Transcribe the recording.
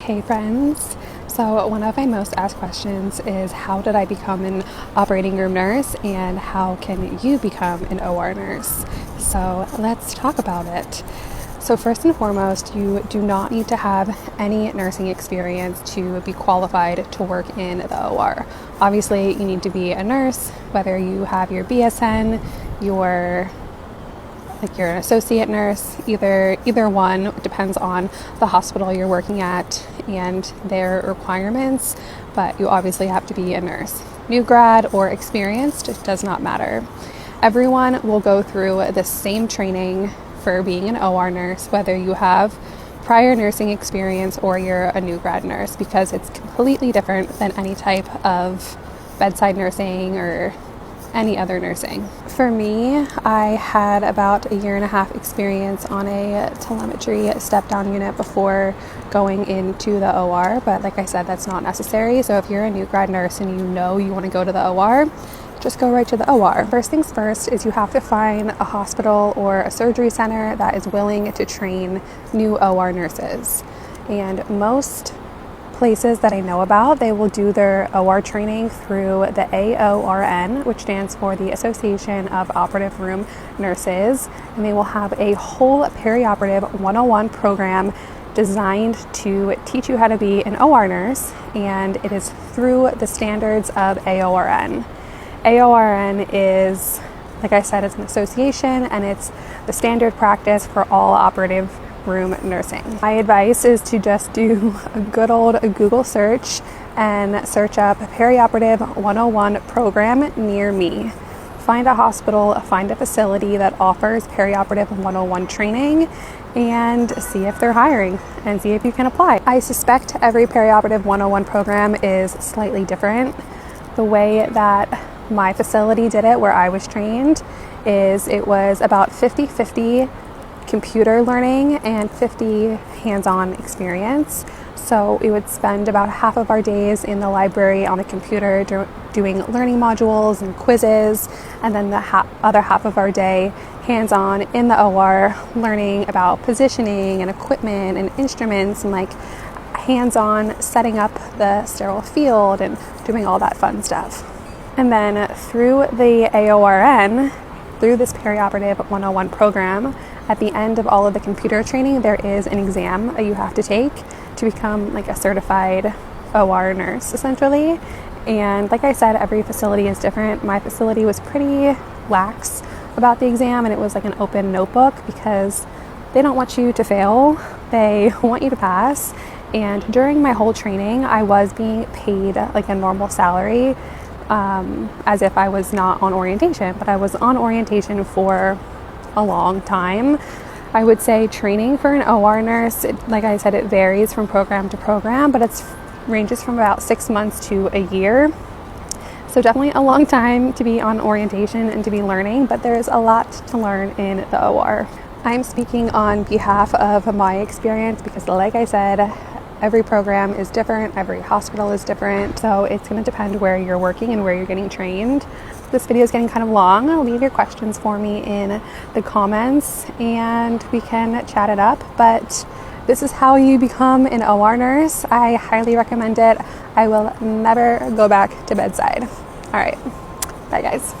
Hey friends, so one of my most asked questions is how did I become an operating room nurse and how can you become an OR nurse? So let's talk about it. So first and foremost, you do not need to have any nursing experience to be qualified to work in the OR. Obviously, you need to be a nurse, whether you have your BSN, you're an associate nurse, either one. It depends on the hospital you're working at and their requirements, but you obviously have to be a nurse. New grad or experienced, it does not matter. Everyone will go through the same training for being an OR nurse, whether you have prior nursing experience or you're a new grad nurse, because it's completely different than any type of bedside nursing or any other nursing. For me, I had about a year and a half experience on a telemetry step-down unit before going into the OR, but like I said, that's not necessary. So if you're a new grad nurse and you know you want to go to the OR, just go right to the OR. First things first is you have to find a hospital or a surgery center that is willing to train new OR nurses. And most places that I know about, they will do their OR training through the AORN, which stands for the Association of Operating Room Nurses, and they will have a whole perioperative 101 program designed to teach you how to be an OR nurse, and it is through the standards of AORN. AORN is, like I said, it's an association and it's the standard practice for all operative room nursing. My advice is to just do a good old Google search and search up Perioperative 101 program near me. Find a hospital, find a facility that offers Perioperative 101 training and see if they're hiring and see if you can apply. I suspect every Perioperative 101 program is slightly different. The way that my facility did it, where I was trained, is it was about 50-50 computer learning and 50 hands-on experience. So we would spend about half of our days in the library on the computer doing learning modules and quizzes, and then the other half of our day hands-on in the OR, learning about positioning and equipment and instruments and like hands-on setting up the sterile field and doing all that fun stuff. And then through the AORN, through this Perioperative 101 program, at the end of all of the computer training, there is an exam that you have to take to become like a certified OR nurse, essentially. And like I said, every facility is different. My facility was pretty lax about the exam, and it was like an open notebook because they don't want you to fail. They want you to pass. And during my whole training, I was being paid like a normal salary, as if I was not on orientation, but I was on orientation for a long time. I would say training for an OR nurse, like I said, it varies from program to program, but it ranges from about 6 months to a year. So definitely a long time to be on orientation and to be learning, but there's a lot to learn in the OR. I'm speaking on behalf of my experience because, like I said, every program is different, every hospital is different, so it's going to depend where you're working and where you're getting trained. This video is getting kind of long. Leave your questions for me in the comments and we can chat it up, but this is how you become an OR nurse. I highly recommend it. I will never go back to bedside. All right, bye guys.